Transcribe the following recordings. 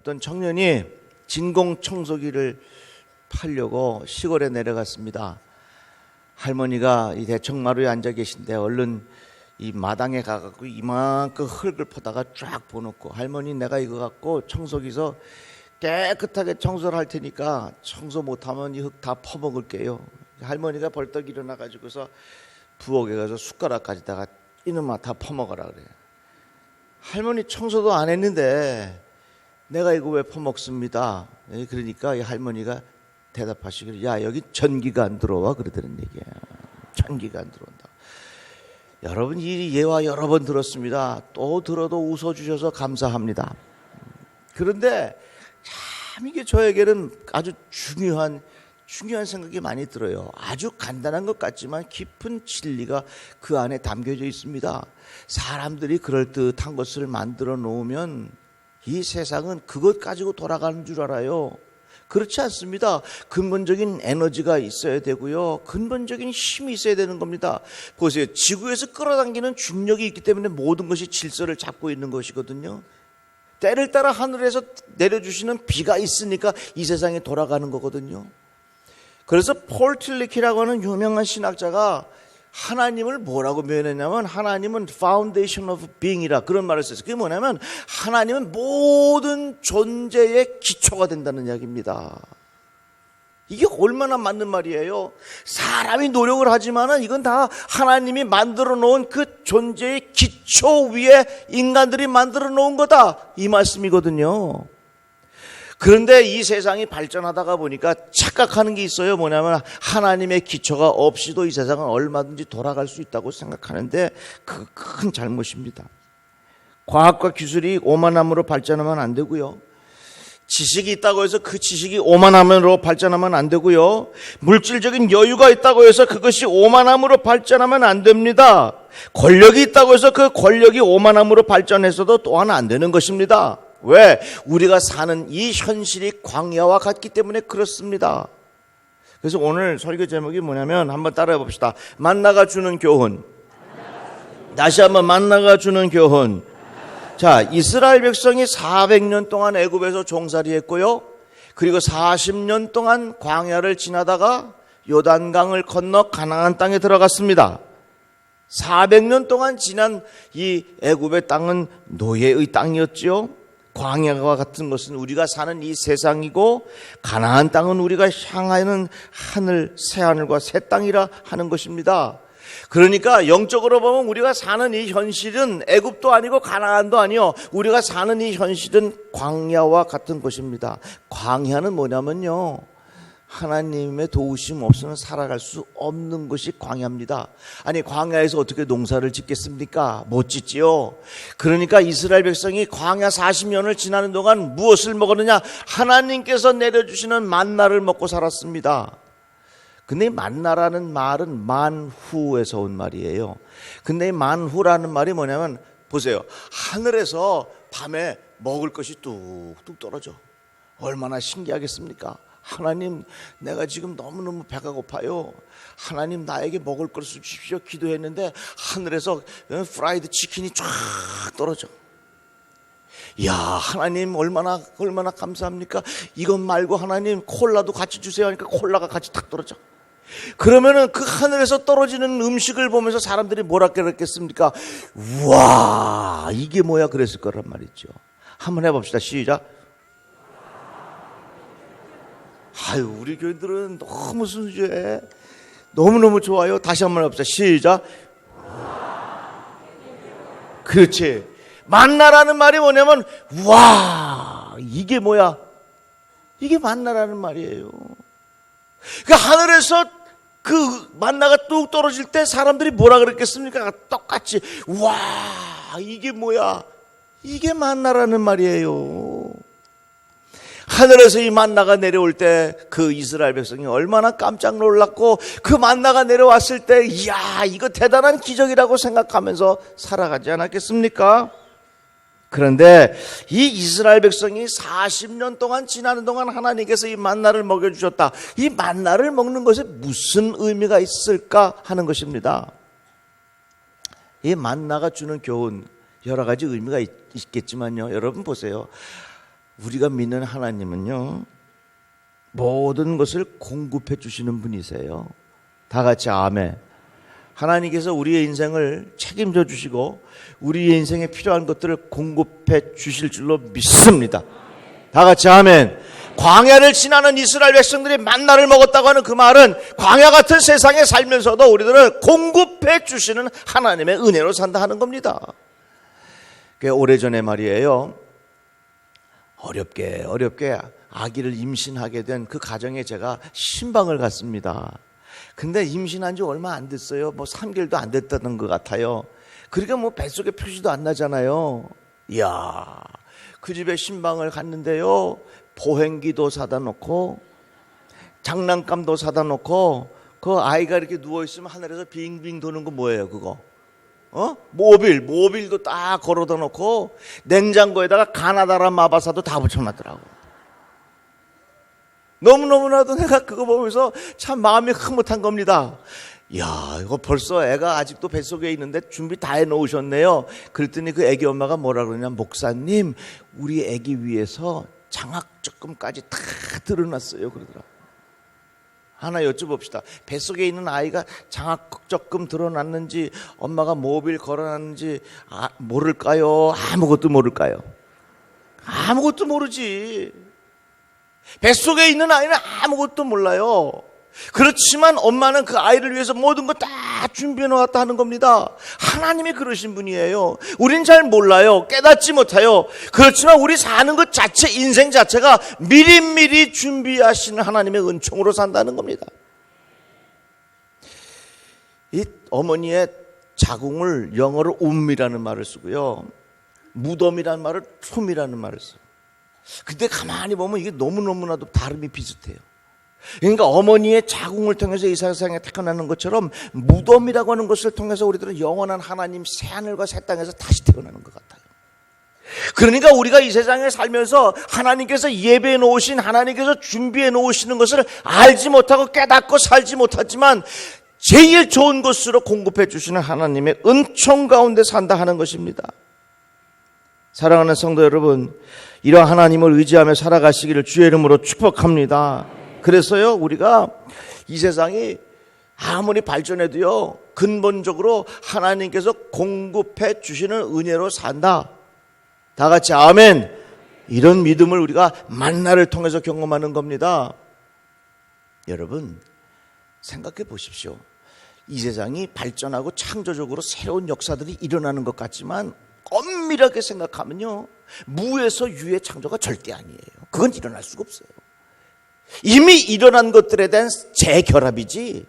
어떤 청년이 진공 청소기를 팔려고 시골에 내려갔습니다. 할머니가 이 대청마루에 앉아 계신데 얼른 이 마당에 가갖고 이만큼 흙을 퍼다가 쫙 보놓고, 할머니 내가 이거 갖고 청소기서 깨끗하게 청소를 할 테니까 청소 못하면 이 흙 다 퍼먹을게요. 할머니가 벌떡 일어나가지고서 부엌에 가서 숟가락 가지다가 이놈아 다 퍼먹어라 그래요. 할머니 청소도 안 했는데 내가 이거 왜 퍼먹습니다. 그러니까 이 할머니가 대답하시기를, 야 여기 전기가 안 들어와 그러더란 얘기야. 전기가 안 들어온다. 여러분 이 예화 여러 번 들었습니다. 또 들어도 웃어주셔서 감사합니다. 그런데 참 이게 저에게는 아주 중요한 생각이 많이 들어요. 아주 간단한 것 같지만 깊은 진리가 그 안에 담겨져 있습니다. 사람들이 그럴듯한 것을 만들어 놓으면 이 세상은 그것 가지고 돌아가는 줄 알아요. 그렇지 않습니다. 근본적인 에너지가 있어야 되고요, 근본적인 힘이 있어야 되는 겁니다. 보세요. 지구에서 끌어당기는 중력이 있기 때문에 모든 것이 질서를 잡고 있는 것이거든요. 때를 따라 하늘에서 내려주시는 비가 있으니까 이 세상이 돌아가는 거거든요. 그래서 폴 틸리키라고 하는 유명한 신학자가 하나님을 뭐라고 표현했냐면, 하나님은 foundation of being이라 그런 말을 썼어요. 그게 뭐냐면 하나님은 모든 존재의 기초가 된다는 이야기입니다. 이게 얼마나 맞는 말이에요. 사람이 노력을 하지만은 이건 다 하나님이 만들어 놓은 그 존재의 기초 위에 인간들이 만들어 놓은 거다, 이 말씀이거든요. 그런데 이 세상이 발전하다가 보니까 착각하는 게 있어요. 뭐냐면 하나님의 기초가 없이도 이 세상은 얼마든지 돌아갈 수 있다고 생각하는데 그 큰 잘못입니다. 과학과 기술이 오만함으로 발전하면 안 되고요, 지식이 있다고 해서 그 지식이 오만함으로 발전하면 안 되고요, 물질적인 여유가 있다고 해서 그것이 오만함으로 발전하면 안 됩니다. 권력이 있다고 해서 그 권력이 오만함으로 발전해서도 또한 안 되는 것입니다. 왜? 우리가 사는 이 현실이 광야와 같기 때문에 그렇습니다. 그래서 오늘 설교 제목이 뭐냐면 한번 따라해 봅시다. 만나가 주는 교훈. 다시 한번 만나가 주는 교훈. 자, 이스라엘 백성이 400년 동안 애굽에서 종살이 했고요, 그리고 40년 동안 광야를 지나다가 요단강을 건너 가나안 땅에 들어갔습니다. 400년 동안 지난 이 애굽의 땅은 노예의 땅이었지요. 광야와 같은 것은 우리가 사는 이 세상이고, 가나안 땅은 우리가 향하는 하늘, 새하늘과 새 땅이라 하는 것입니다. 그러니까 영적으로 보면 우리가 사는 이 현실은 애굽도 아니고 가나안도 아니요, 우리가 사는 이 현실은 광야와 같은 것입니다. 광야는 뭐냐면요, 하나님의 도우심 없으면 살아갈 수 없는 것이 광야입니다. 아니 광야에서 어떻게 농사를 짓겠습니까? 못 짓지요. 그러니까 이스라엘 백성이 광야 40년을 지나는 동안 무엇을 먹었느냐? 하나님께서 내려주시는 만나를 먹고 살았습니다. 근데 이 만나라는 말은 만후에서 온 말이에요. 근데 이 만후라는 말이 뭐냐면, 보세요. 하늘에서 밤에 먹을 것이 뚝뚝 떨어져. 얼마나 신기하겠습니까? 하나님, 내가 지금 너무너무 배가 고파요. 하나님 나에게 먹을 것을 주십시오 기도했는데 하늘에서 프라이드 치킨이 쫙 떨어져. 이야, 하나님 얼마나 감사합니까? 이것 말고 하나님 콜라도 같이 주세요 하니까 콜라가 같이 탁 떨어져. 그러면은 그 하늘에서 떨어지는 음식을 보면서 사람들이 뭐라 그랬겠습니까? 우와, 이게 뭐야 그랬을 거란 말이죠. 한번 해봅시다. 시작. 아유, 우리 교인들은 너무 순수해. 너무너무 좋아요. 다시 한번 해봅시다. 시작. 그렇지. 만나라는 말이 뭐냐면, 와, 이게 뭐야? 이게 만나라는 말이에요. 그 하늘에서 그 만나가 뚝 떨어질 때 사람들이 뭐라 그랬겠습니까? 똑같이, 와, 이게 뭐야? 이게 만나라는 말이에요. 하늘에서 이 만나가 내려올 때 그 이스라엘 백성이 얼마나 깜짝 놀랐고, 그 만나가 내려왔을 때 이야, 이거 대단한 기적이라고 생각하면서 살아가지 않았겠습니까? 그런데 이 이스라엘 백성이 40년 동안 지나는 동안 하나님께서 이 만나를 먹여주셨다. 이 만나를 먹는 것에 무슨 의미가 있을까 하는 것입니다. 이 만나가 주는 교훈, 여러 가지 의미가 있겠지만요, 여러분 보세요. 우리가 믿는 하나님은요, 모든 것을 공급해 주시는 분이세요. 다 같이 아멘. 하나님께서 우리의 인생을 책임져 주시고 우리의 인생에 필요한 것들을 공급해 주실 줄로 믿습니다. 다 같이 아멘. 광야를 지나는 이스라엘 백성들이 만나를 먹었다고 하는 그 말은 광야 같은 세상에 살면서도 우리들을 공급해 주시는 하나님의 은혜로 산다 하는 겁니다. 오래전에 말이에요, 어렵게 아기를 임신하게 된 그 가정에 제가 신방을 갔습니다. 근데 임신한 지 얼마 안 됐어요. 3개월도 안 됐다는 것 같아요. 그러니까 뱃속에 표시도 안 나잖아요. 이야, 그 집에 신방을 갔는데요, 보행기도 사다 놓고 장난감도 사다 놓고 그 아이가 이렇게 누워있으면 하늘에서 빙빙 도는 거 뭐예요 그거? 모빌도 딱 걸어다 놓고 냉장고에다가 가나다라 마바사도 다 붙여놨더라고. 너무나도 내가 그거 보면서 참 마음이 흐뭇한 겁니다. 이야, 이거 벌써 애가 아직도 뱃속에 있는데 준비 다 해놓으셨네요. 그랬더니 그 애기 엄마가 뭐라 그러냐, 목사님 우리 애기 위해서 장학적금까지 다 들어놨어요 그러더라. 하나 여쭤봅시다. 뱃속에 있는 아이가 장학적금 들어놨는지 엄마가 모빌 걸어놨는지 모를까요? 아무것도 모를까요? 아무것도 모르지. 뱃속에 있는 아이는 아무것도 몰라요. 그렇지만 엄마는 그 아이를 위해서 모든 거 다 준비해 놓았다 하는 겁니다. 하나님이 그러신 분이에요. 우린 잘 몰라요. 깨닫지 못해요. 그렇지만 우리 사는 것 자체, 인생 자체가 미리미리 준비하시는 하나님의 은총으로 산다는 겁니다. 이 어머니의 자궁을 영어로 움이라는 말을 쓰고요, 무덤이라는 말을 툼이라는 말을 써요. 근데 가만히 보면 이게 너무나도 발음이 비슷해요. 그러니까 어머니의 자궁을 통해서 이 세상에 태어나는 것처럼 무덤이라고 하는 것을 통해서 우리들은 영원한 하나님 새하늘과 새 땅에서 다시 태어나는 것 같아요. 그러니까 우리가 이 세상에 살면서 하나님께서 예배해 놓으신, 하나님께서 준비해 놓으시는 것을 알지 못하고 깨닫고 살지 못하지만 제일 좋은 것으로 공급해 주시는 하나님의 은총 가운데 산다 하는 것입니다. 사랑하는 성도 여러분, 이러한 하나님을 의지하며 살아가시기를 주의 이름으로 축복합니다. 그래서요, 우리가 이 세상이 아무리 발전해도요, 근본적으로 하나님께서 공급해 주시는 은혜로 산다. 다 같이 아멘. 이런 믿음을 우리가 만나를 통해서 경험하는 겁니다. 여러분, 생각해 보십시오. 이 세상이 발전하고 창조적으로 새로운 역사들이 일어나는 것 같지만 엄밀하게 생각하면요, 무에서 유의 창조가 절대 아니에요. 그건 일어날 수가 없어요. 이미 일어난 것들에 대한 재결합이지.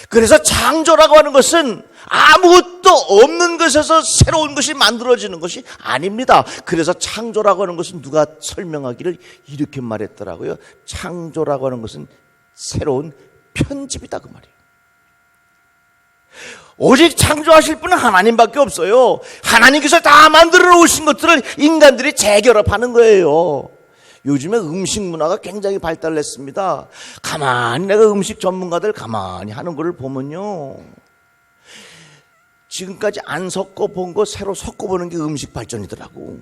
그래서 창조라고 하는 것은 아무것도 없는 것에서 새로운 것이 만들어지는 것이 아닙니다. 그래서 창조라고 하는 것은 누가 설명하기를 이렇게 말했더라고요. 창조라고 하는 것은 새로운 편집이다, 그 말이에요. 오직 창조하실 분은 하나님밖에 없어요. 하나님께서 다 만들어 놓으신 것들을 인간들이 재결합하는 거예요. 요즘에 음식 문화가 굉장히 발달했습니다. 가만히 내가 음식 전문가들 가만히 하는 걸 보면요, 지금까지 안 섞어본 거 새로 섞어보는 게 음식 발전이더라고.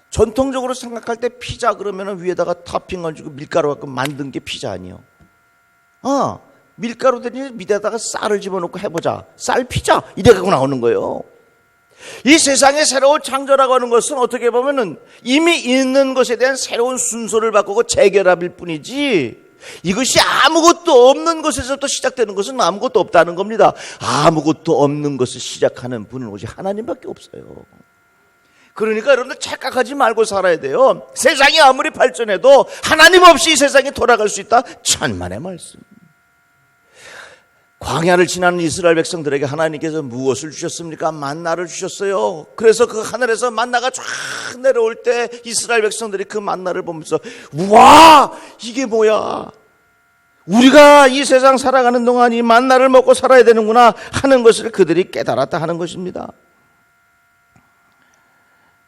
전통적으로 생각할 때 피자 그러면 위에다가 토핑을 주고 밀가루 갖고 만든 게 피자 아니에요. 밀가루 대신 밑에다가 쌀을 집어넣고 해보자, 쌀 피자 이래 갖고 나오는 거예요. 이 세상의 새로운 창조라고 하는 것은 어떻게 보면은 이미 있는 것에 대한 새로운 순서를 바꾸고 재결합일 뿐이지, 이것이 아무것도 없는 것에서부터 시작되는 것은 아무것도 없다는 겁니다. 아무것도 없는 것을 시작하는 분은 오직 하나님밖에 없어요. 그러니까 여러분들 착각하지 말고 살아야 돼요. 세상이 아무리 발전해도 하나님 없이 이 세상이 돌아갈 수 있다, 천만의 말씀. 광야를 지나는 이스라엘 백성들에게 하나님께서 무엇을 주셨습니까? 만나를 주셨어요. 그래서 그 하늘에서 만나가 쫙 내려올 때 이스라엘 백성들이 그 만나를 보면서 우와, 이게 뭐야, 우리가 이 세상 살아가는 동안 이 만나를 먹고 살아야 되는구나 하는 것을 그들이 깨달았다 하는 것입니다.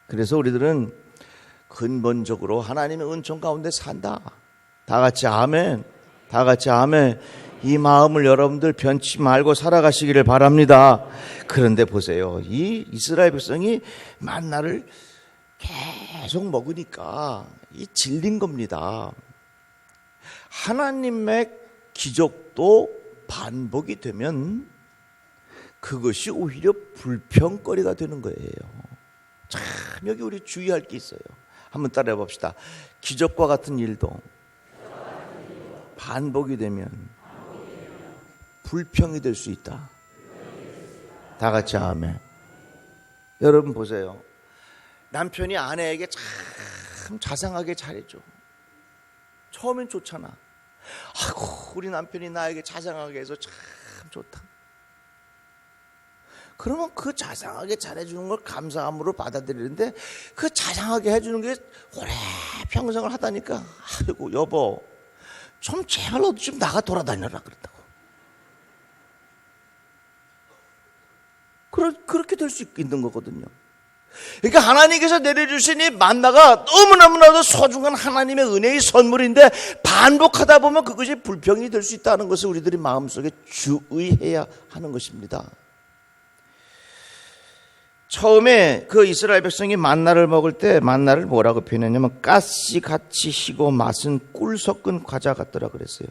그래서 우리들은 근본적으로 하나님의 은총 가운데 산다. 다 같이 아멘. 다 같이 아멘. 이 마음을 여러분들 변치 말고 살아가시기를 바랍니다. 그런데 보세요, 이 이스라엘 백성이 만나를 계속 먹으니까 이 질린 겁니다. 하나님의 기적도 반복이 되면 그것이 오히려 불평거리가 되는 거예요. 참 여기 우리 주의할 게 있어요. 한번 따라해 봅시다. 기적과 같은 일도 반복이 되면 불평이 될 수 있다. 다 같이 아멘. 여러분 보세요. 남편이 아내에게 참 자상하게 잘해줘. 처음엔 좋잖아. 아이고 우리 남편이 나에게 자상하게 해서 참 좋다. 그러면 그 자상하게 잘해주는 걸 감사함으로 받아들이는데 그 자상하게 해주는 게 오래 평생을 하다니까 아이고 여보 좀 제발 너도 좀 나가 돌아다녀라 그랬다고. 그렇게 될 수 있는 거거든요. 그러니까 하나님께서 내려주신 이 만나가 너무너무나도 소중한 하나님의 은혜의 선물인데 반복하다 보면 그것이 불평이 될 수 있다는 것을 우리들이 마음속에 주의해야 하는 것입니다. 처음에 그 이스라엘 백성이 만나를 먹을 때 만나를 뭐라고 표현했냐면 가시같이 시고 맛은 꿀 섞은 과자 같더라 그랬어요.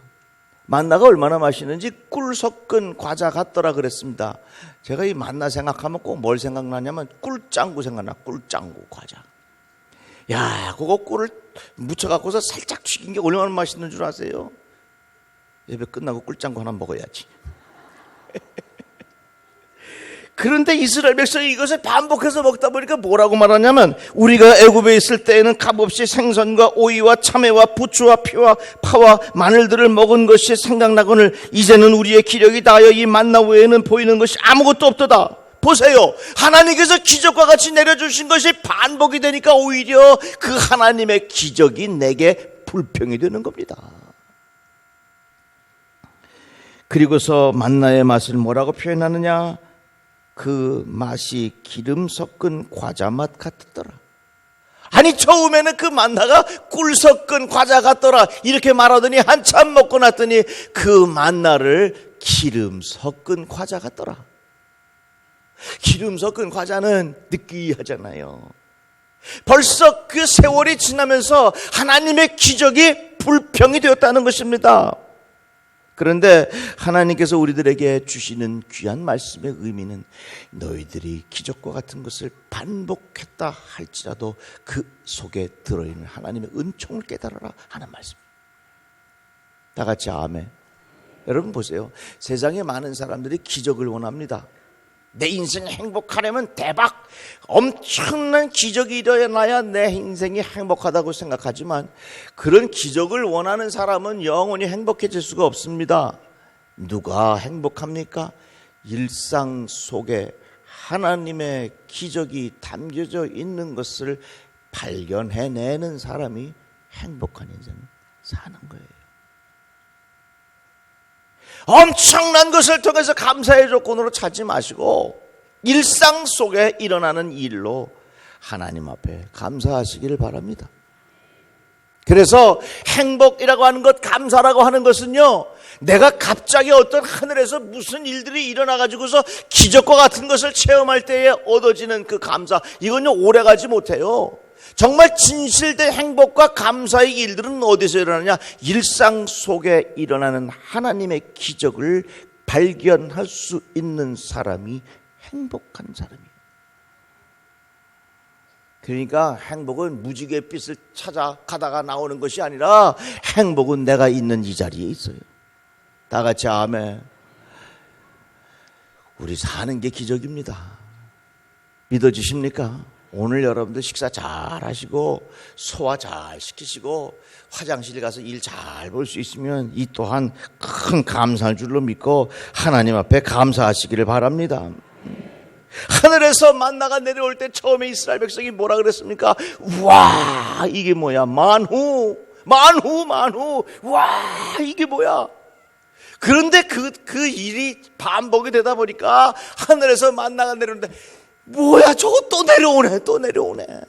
만나가 얼마나 맛있는지 꿀 섞은 과자 같더라 그랬습니다. 제가 이 만나 생각하면 꼭 뭘 생각나냐면 꿀짱구 생각나. 꿀짱구 과자. 야, 그거 꿀을 묻혀갖고서 살짝 튀긴 게 얼마나 맛있는 줄 아세요? 예배 끝나고 꿀짱구 하나 먹어야지. 그런데 이스라엘 백성이 이것을 반복해서 먹다 보니까 뭐라고 말하냐면 우리가 애굽에 있을 때에는 값없이 생선과 오이와 참외와 부추와 피와 파와 마늘들을 먹은 것이 생각나거늘 이제는 우리의 기력이 다하여 이 만나 외에는 보이는 것이 아무것도 없도다. 보세요. 하나님께서 기적과 같이 내려주신 것이 반복이 되니까 오히려 그 하나님의 기적이 내게 불평이 되는 겁니다. 그리고서 만나의 맛을 뭐라고 표현하느냐? 그 맛이 기름 섞은 과자 맛 같더라. 아니 처음에는 그 만나가 꿀 섞은 과자 같더라 이렇게 말하더니 한참 먹고 났더니 그 만나를 기름 섞은 과자 같더라. 기름 섞은 과자는 느끼하잖아요. 벌써 그 세월이 지나면서 하나님의 기적이 불평이 되었다는 것입니다. 그런데 하나님께서 우리들에게 주시는 귀한 말씀의 의미는 너희들이 기적과 같은 것을 반복했다 할지라도 그 속에 들어있는 하나님의 은총을 깨달아라 하는 말씀입니다. 다 같이 아멘. 여러분 보세요. 세상에 많은 사람들이 기적을 원합니다. 내 인생이 행복하려면 대박 엄청난 기적이 일어나야 내 인생이 행복하다고 생각하지만 그런 기적을 원하는 사람은 영원히 행복해질 수가 없습니다. 누가 행복합니까? 일상 속에 하나님의 기적이 담겨져 있는 것을 발견해내는 사람이 행복한 인생을 사는 거예요. 엄청난 것을 통해서 감사의 조건으로 찾지 마시고 일상 속에 일어나는 일로 하나님 앞에 감사하시기를 바랍니다. 그래서 행복이라고 하는 것, 감사라고 하는 것은요, 내가 갑자기 어떤 하늘에서 무슨 일들이 일어나가지고서 기적과 같은 것을 체험할 때에 얻어지는 그 감사, 이건요 오래가지 못해요. 정말 진실된 행복과 감사의 일들은 어디서 일어나냐? 일상 속에 일어나는 하나님의 기적을 발견할 수 있는 사람이 행복한 사람이에요. 그러니까 행복은 무지갯빛을 찾아가다가 나오는 것이 아니라 행복은 내가 있는 이 자리에 있어요. 다 같이 아멘. 우리 사는 게 기적입니다. 믿어지십니까? 오늘 여러분들 식사 잘 하시고 소화 잘 시키시고 화장실 가서 일 잘 볼 수 있으면 이 또한 큰 감사할 줄로 믿고 하나님 앞에 감사하시기를 바랍니다. 하늘에서 만나가 내려올 때 처음에 이스라엘 백성이 뭐라 그랬습니까? 와, 이게 뭐야? 만후, 와, 이게 뭐야? 그런데 그 일이 반복이 되다 보니까 하늘에서 만나가 내려오는데 뭐야, 저거 또 내려오네.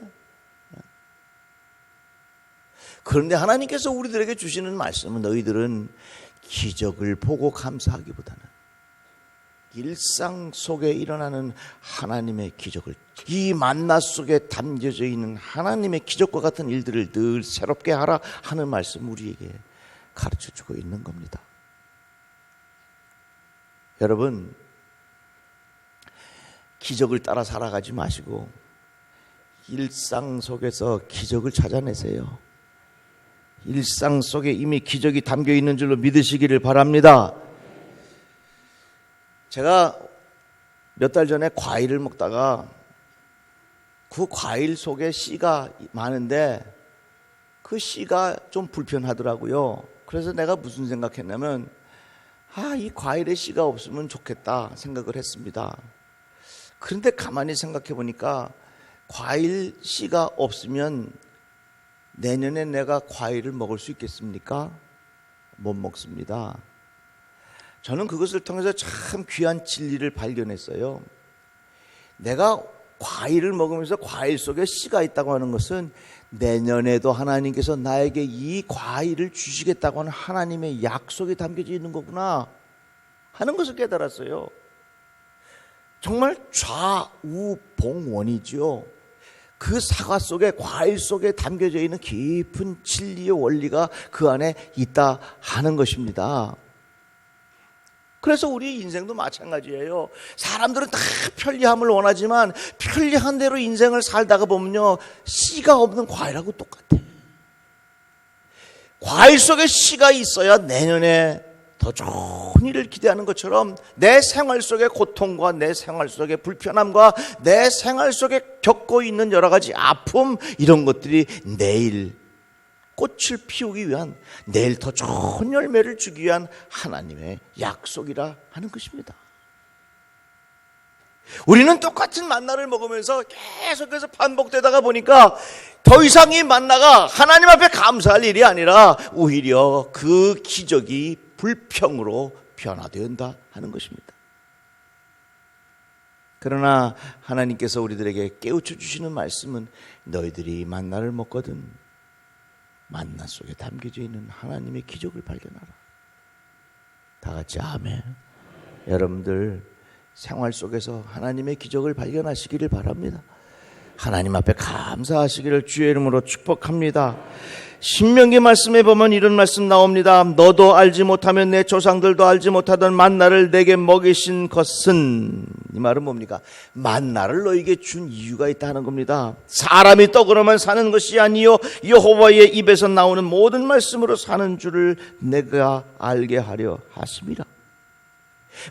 그런데 하나님께서 우리들에게 주시는 말씀은 너희들은 기적을 보고 감사하기보다는 일상 속에 일어나는 하나님의 기적을, 이 만나 속에 담겨져 있는 하나님의 기적과 같은 일들을 늘 새롭게 하라 하는 말씀 우리에게 가르쳐주고 있는 겁니다. 여러분, 기적을 따라 살아가지 마시고 일상 속에서 기적을 찾아내세요. 일상 속에 이미 기적이 담겨 있는 줄로 믿으시기를 바랍니다. 제가 몇 달 전에 과일을 먹다가 그 과일 속에 씨가 많은데 그 씨가 좀 불편하더라고요. 그래서 내가 무슨 생각했냐면 이 과일에 씨가 없으면 좋겠다 생각을 했습니다. 그런데 가만히 생각해 보니까 과일 씨가 없으면 내년에 내가 과일을 먹을 수 있겠습니까? 못 먹습니다. 저는 그것을 통해서 참 귀한 진리를 발견했어요. 내가 과일을 먹으면서 과일 속에 씨가 있다고 하는 것은 내년에도 하나님께서 나에게 이 과일을 주시겠다고 하는 하나님의 약속이 담겨져 있는 거구나 하는 것을 깨달았어요. 정말 좌우봉원이죠. 그 사과 속에, 과일 속에 담겨져 있는 깊은 진리의 원리가 그 안에 있다 하는 것입니다. 그래서 우리 인생도 마찬가지예요. 사람들은 다 편리함을 원하지만 편리한 대로 인생을 살다가 보면요, 씨가 없는 과일하고 똑같아. 과일 속에 씨가 있어야 내년에 더 좋은 일을 기대하는 것처럼 내 생활 속의 고통과 내 생활 속의 불편함과 내 생활 속에 겪고 있는 여러 가지 아픔, 이런 것들이 내일 꽃을 피우기 위한, 내일 더 좋은 열매를 주기 위한 하나님의 약속이라 하는 것입니다. 우리는 똑같은 만나를 먹으면서 계속해서 반복되다가 보니까 더 이상 이 만나가 하나님 앞에 감사할 일이 아니라 오히려 그 기적이 불평으로 변화된다 하는 것입니다. 그러나 하나님께서 우리들에게 깨우쳐 주시는 말씀은 너희들이 만나를 먹거든 만나 속에 담겨져 있는 하나님의 기적을 발견하라. 다 같이 아멘. 여러분들 생활 속에서 하나님의 기적을 발견하시기를 바랍니다. 하나님 앞에 감사하시기를 주의 이름으로 축복합니다. 신명기 말씀에 보면 이런 말씀 나옵니다. 너도 알지 못하면 내 조상들도 알지 못하던 만나를 내게 먹이신 것은, 이 말은 뭡니까? 만나를 너에게 준 이유가 있다는 겁니다. 사람이 떡으로만 사는 것이 아니요 여호와의 입에서 나오는 모든 말씀으로 사는 줄을 내가 알게 하려 하심이라.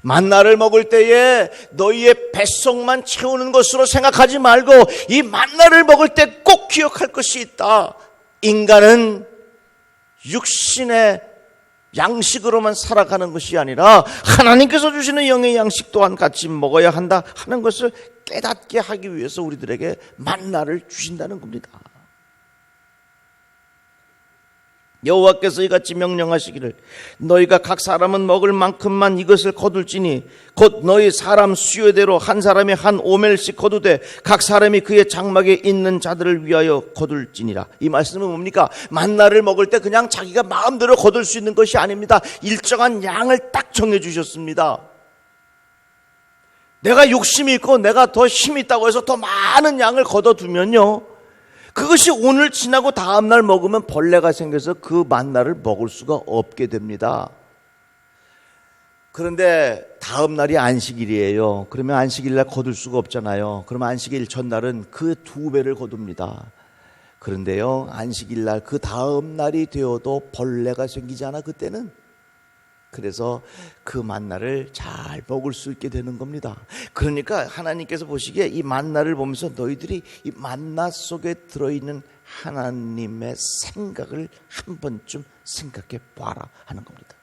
만나를 먹을 때에 너희의 뱃속만 채우는 것으로 생각하지 말고 이 만나를 먹을 때 꼭 기억할 것이 있다. 인간은 육신의 양식으로만 살아가는 것이 아니라 하나님께서 주시는 영의 양식 또한 같이 먹어야 한다 하는 것을 깨닫게 하기 위해서 우리들에게 만나를 주신다는 겁니다. 여호와께서 이같이 명령하시기를 너희가 각 사람은 먹을 만큼만 이것을 거둘지니 곧 너희 사람 수요대로 한 사람이 한 오멜씩 거두되 각 사람이 그의 장막에 있는 자들을 위하여 거둘지니라. 이 말씀은 뭡니까? 만나를 먹을 때 그냥 자기가 마음대로 거둘 수 있는 것이 아닙니다. 일정한 양을 딱 정해 주셨습니다. 내가 욕심이 있고 내가 더 힘이 있다고 해서 더 많은 양을 거둬두면요, 그것이 오늘 지나고 다음날 먹으면 벌레가 생겨서 그 만나를 먹을 수가 없게 됩니다. 그런데 다음날이 안식일이에요. 그러면 안식일날 거둘 수가 없잖아요. 그러면 안식일 전날은 그 2배를 거둡니다. 그런데요, 안식일날 그 다음날이 되어도 벌레가 생기지 않아 그때는. 그래서 그 만나를 잘 먹을 수 있게 되는 겁니다. 그러니까 하나님께서 보시기에 이 만나를 보면서 너희들이 이 만나 속에 들어있는 하나님의 생각을 한 번쯤 생각해 봐라 하는 겁니다.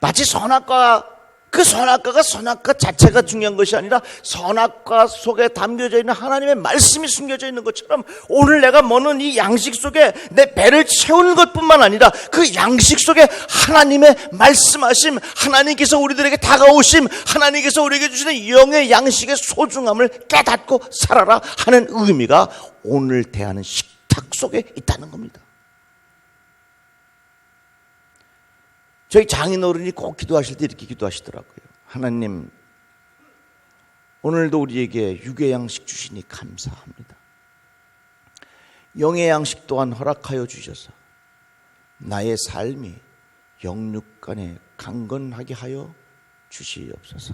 마치 선악과, 그 선악과가 선악과 자체가 중요한 것이 아니라 선악과 속에 담겨져 있는 하나님의 말씀이 숨겨져 있는 것처럼 오늘 내가 먹는 이 양식 속에 내 배를 채우는 것뿐만 아니라 그 양식 속에 하나님의 말씀하심, 하나님께서 우리들에게 다가오심, 하나님께서 우리에게 주시는 영의 양식의 소중함을 깨닫고 살아라 하는 의미가 오늘 대하는 식탁 속에 있다는 겁니다. 저희 장인어른이 꼭 기도하실 때 이렇게 기도하시더라고요. 하나님, 오늘도 우리에게 육의 양식 주시니 감사합니다. 영의 양식 또한 허락하여 주셔서 나의 삶이 영육간에 강건하게 하여 주시옵소서.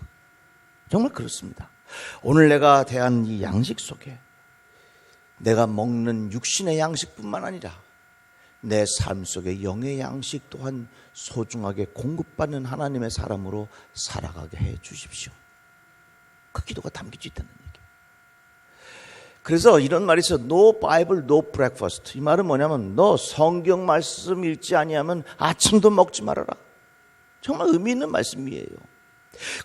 정말 그렇습니다. 오늘 내가 대한 이 양식 속에 내가 먹는 육신의 양식뿐만 아니라 내 삶 속에 영의 양식 또한 소중하게 공급받는 하나님의 사람으로 살아가게 해 주십시오. 그 기도가 담겨져 있다는 얘기예요. 그래서 이런 말이 있어요. No Bible, no breakfast. 이 말은 뭐냐면 너 성경 말씀 읽지 아니하면 아침도 먹지 말아라. 정말 의미 있는 말씀이에요.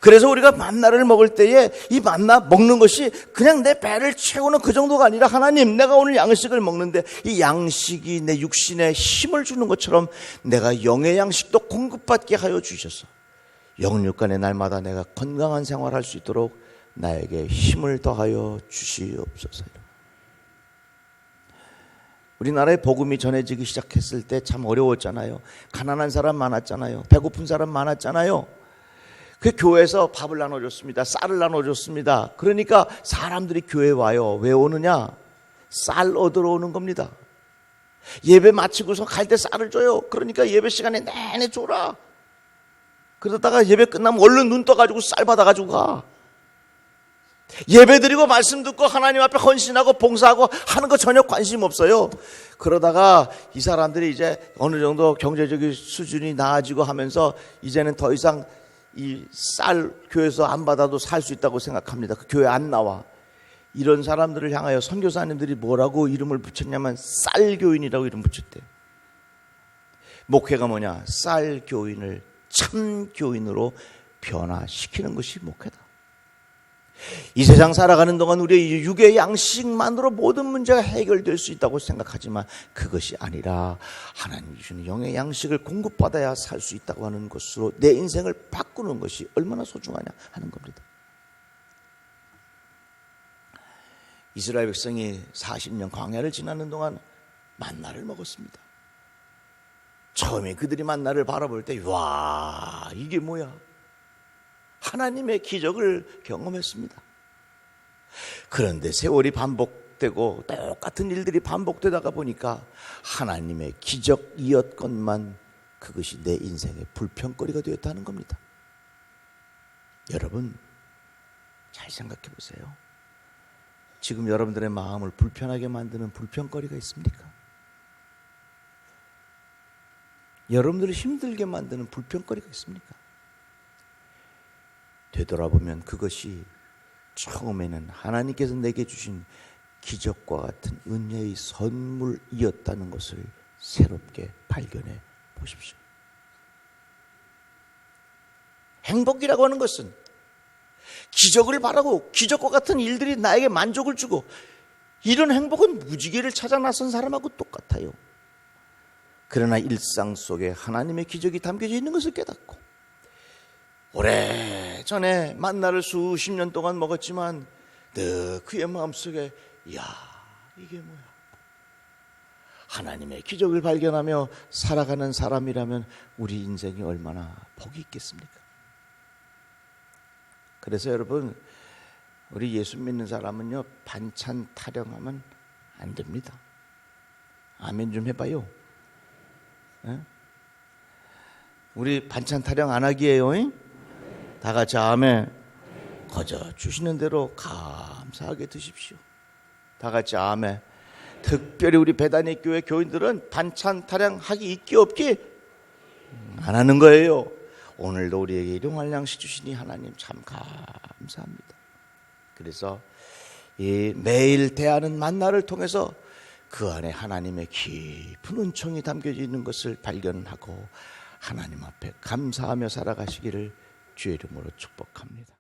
그래서 우리가 만나를 먹을 때에 이 만나 먹는 것이 그냥 내 배를 채우는 그 정도가 아니라 하나님, 내가 오늘 양식을 먹는데 이 양식이 내 육신에 힘을 주는 것처럼 내가 영의 양식도 공급받게 하여 주셔서 영육간의 날마다 내가 건강한 생활할 수 있도록 나에게 힘을 더하여 주시옵소서. 우리나라에 복음이 전해지기 시작했을 때 참 어려웠잖아요. 가난한 사람 많았잖아요. 배고픈 사람 많았잖아요. 그 교회에서 밥을 나눠줬습니다. 쌀을 나눠줬습니다. 그러니까 사람들이 교회에 와요. 왜 오느냐? 쌀 얻으러 오는 겁니다. 예배 마치고서 갈 때 쌀을 줘요. 그러니까 예배 시간에 내내 줘라. 그러다가 예배 끝나면 얼른 눈 떠가지고 쌀 받아가지고 가. 예배 드리고 말씀 듣고 하나님 앞에 헌신하고 봉사하고 하는 거 전혀 관심 없어요. 그러다가 이 사람들이 이제 어느 정도 경제적인 수준이 나아지고 하면서 이제는 더 이상 이 쌀 교회에서 안 받아도 살 수 있다고 생각합니다. 그 교회 안 나와. 이런 사람들을 향하여 선교사님들이 뭐라고 이름을 붙였냐면 쌀교인이라고 이름 붙였대요. 목회가 뭐냐? 쌀교인을 참교인으로 변화시키는 것이 목회다. 이 세상 살아가는 동안 우리의 육의 양식만으로 모든 문제가 해결될 수 있다고 생각하지만 그것이 아니라 하나님 주시는 영의 양식을 공급받아야 살 수 있다고 하는 것으로 내 인생을 바꾸는 것이 얼마나 소중하냐 하는 겁니다. 이스라엘 백성이 40년 광야를 지나는 동안 만나를 먹었습니다. 처음에 그들이 만나를 바라볼 때 와, 이게 뭐야? 하나님의 기적을 경험했습니다. 그런데 세월이 반복되고 똑같은 일들이 반복되다가 보니까 하나님의 기적이었건만 그것이 내 인생의 불평거리가 되었다는 겁니다. 여러분, 잘 생각해 보세요. 지금 여러분들의 마음을 불편하게 만드는 불평거리가 있습니까? 여러분들을 힘들게 만드는 불평거리가 있습니까? 되돌아보면 그것이 처음에는 하나님께서 내게 주신 기적과 같은 은혜의 선물이었다는 것을 새롭게 발견해 보십시오. 행복이라고 하는 것은 기적을 바라고 기적과 같은 일들이 나에게 만족을 주고 이런 행복은 무지개를 찾아 나선 사람하고 똑같아요. 그러나 일상 속에 하나님의 기적이 담겨져 있는 것을 깨닫고 오래전에 만나를 수십 년 동안 먹었지만 늘 그의 마음속에 이야, 이게 뭐야? 하나님의 기적을 발견하며 살아가는 사람이라면 우리 인생이 얼마나 복이 있겠습니까? 그래서 여러분, 우리 예수 믿는 사람은요, 반찬 타령하면 안 됩니다. 아멘 좀 해봐요. 네? 우리 반찬 타령 안 하기예요. 다 같이 아멘. 거저 주시는 대로 감사하게 드십시오. 다 같이 아멘. 특별히 우리 배단위 교회 교인들은 반찬 타령 하기 있기 없기 안 하는 거예요. 오늘도 우리에게 일용할 양식 주시니 하나님 참 감사합니다. 그래서 이 매일 대하는 만나를 통해서 그 안에 하나님의 깊은 은총이 담겨져 있는 것을 발견하고 하나님 앞에 감사하며 살아가시기를 주의 이름으로 축복합니다.